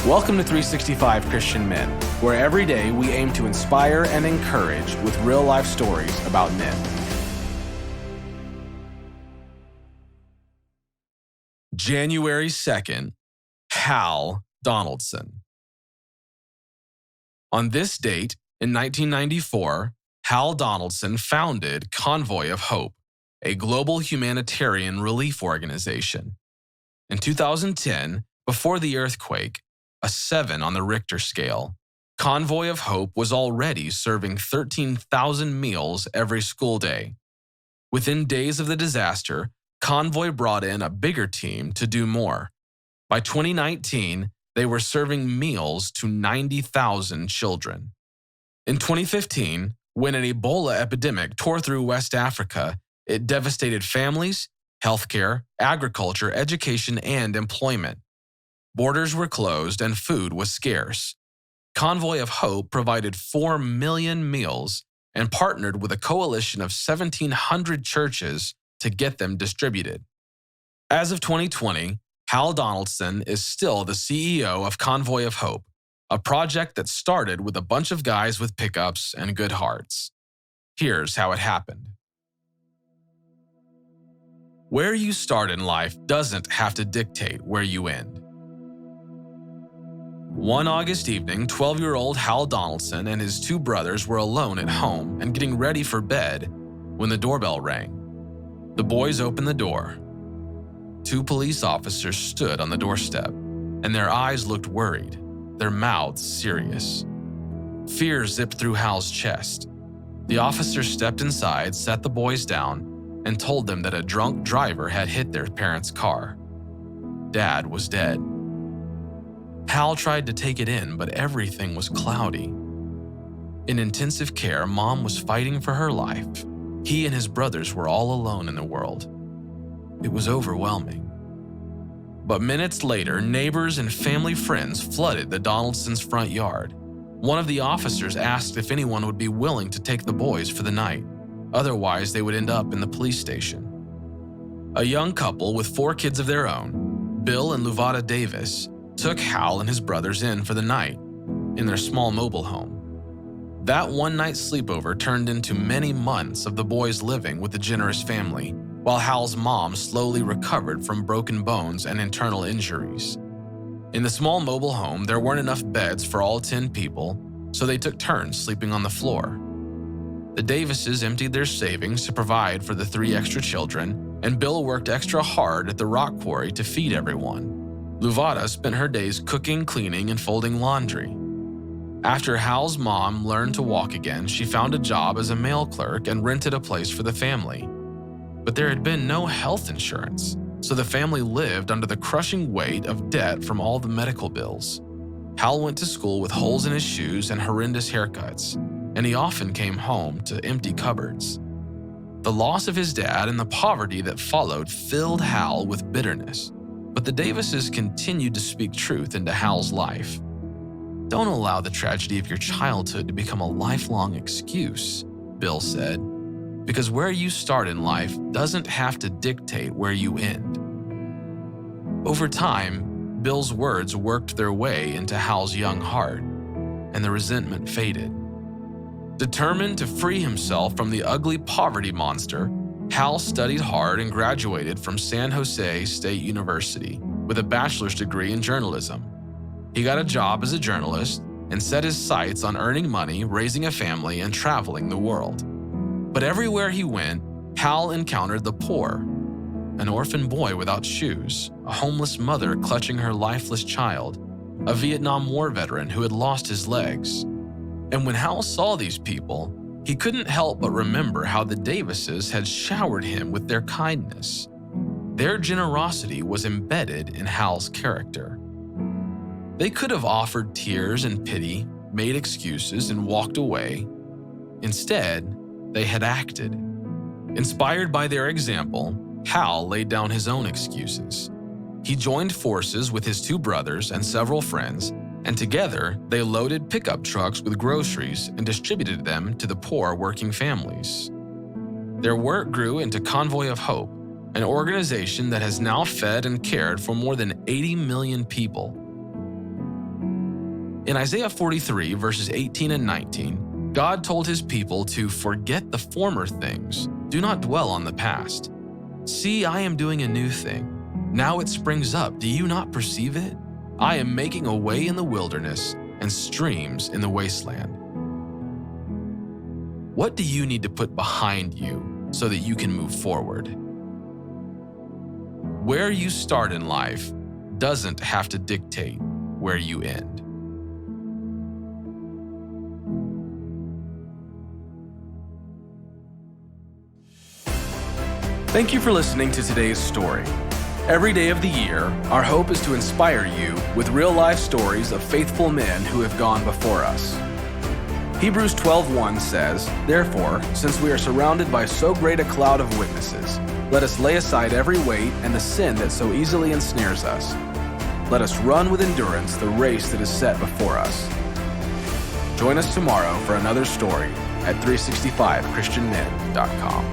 Welcome to 365 Christian Men, where every day we aim to inspire and encourage with real-life stories about men. January 2nd, Hal Donaldson. On this date, in 1994, Hal Donaldson founded Convoy of Hope, a global humanitarian relief organization. In 2010, before the earthquake, a 7 on the Richter Scale, Convoy of Hope was already serving 13,000 meals every school day. Within days of the disaster, Convoy brought in a bigger team to do more. By 2019, they were serving meals to 90,000 children. In 2015, when an Ebola epidemic tore through West Africa, it devastated families, healthcare, agriculture, education, and employment. Borders were closed and food was scarce. Convoy of Hope provided 4 million meals and partnered with a coalition of 1,700 churches to get them distributed. As of 2020, Hal Donaldson is still the CEO of Convoy of Hope, a project that started with a bunch of guys with pickups and good hearts. Here's how it happened. Where you start in life doesn't have to dictate where you end. One August evening, 12-year-old Hal Donaldson and his 2 brothers were alone at home and getting ready for bed when the doorbell rang. The boys opened the door. 2 police officers stood on the doorstep, and their eyes looked worried, their mouths serious. Fear zipped through Hal's chest. The officers stepped inside, set the boys down, and told them that a drunk driver had hit their parents' car. Dad was dead. Hal tried to take it in, but everything was cloudy. In intensive care, Mom was fighting for her life. He and his brothers were all alone in the world. It was overwhelming. But minutes later, neighbors and family friends flooded the Donaldsons' front yard. One of the officers asked if anyone would be willing to take the boys for the night. Otherwise, they would end up in the police station. A young couple with 4 kids of their own, Bill and Luvata Davis, took Hal and his brothers in for the night in their small mobile home. That one-night sleepover turned into many months of the boys living with the generous family, while Hal's mom slowly recovered from broken bones and internal injuries. In the small mobile home, there weren't enough beds for all 10 people, so they took turns sleeping on the floor. The Davises emptied their savings to provide for the 3 extra children, and Bill worked extra hard at the rock quarry to feed everyone. Luvata spent her days cooking, cleaning, and folding laundry. After Hal's mom learned to walk again, she found a job as a mail clerk and rented a place for the family. But there had been no health insurance, so the family lived under the crushing weight of debt from all the medical bills. Hal went to school with holes in his shoes and horrendous haircuts, and he often came home to empty cupboards. The loss of his dad and the poverty that followed filled Hal with bitterness. But the Davises continued to speak truth into Hal's life. Don't allow the tragedy of your childhood to become a lifelong excuse, Bill said, because where you start in life doesn't have to dictate where you end. Over time, Bill's words worked their way into Hal's young heart, and the resentment faded. Determined to free himself from the ugly poverty monster, Hal studied hard and graduated from San Jose State University with a bachelor's degree in journalism. He got a job as a journalist and set his sights on earning money, raising a family, and traveling the world. But everywhere he went, Hal encountered the poor, an orphan boy without shoes, a homeless mother clutching her lifeless child, a Vietnam War veteran who had lost his legs. And when Hal saw these people, he couldn't help but remember how the Davises had showered him with their kindness. Their generosity was embedded in Hal's character. They could have offered tears and pity, made excuses, and walked away. Instead, they had acted. Inspired by their example, Hal laid down his own excuses. He joined forces with his 2 brothers and several friends, and together they loaded pickup trucks with groceries and distributed them to the poor working families. Their work grew into Convoy of Hope, an organization that has now fed and cared for more than 80 million people. In Isaiah 43, verses 18 and 19, God told his people to forget the former things. Do not dwell on the past. See, I am doing a new thing. Now it springs up. Do you not perceive it? I am making a way in the wilderness and streams in the wasteland. What do you need to put behind you so that you can move forward? Where you start in life doesn't have to dictate where you end. Thank you for listening to today's story. Every day of the year, our hope is to inspire you with real-life stories of faithful men who have gone before us. Hebrews 12:1 says, "Therefore, since we are surrounded by so great a cloud of witnesses, let us lay aside every weight and the sin that so easily ensnares us. Let us run with endurance the race that is set before us." Join us tomorrow for another story at 365christianmen.com.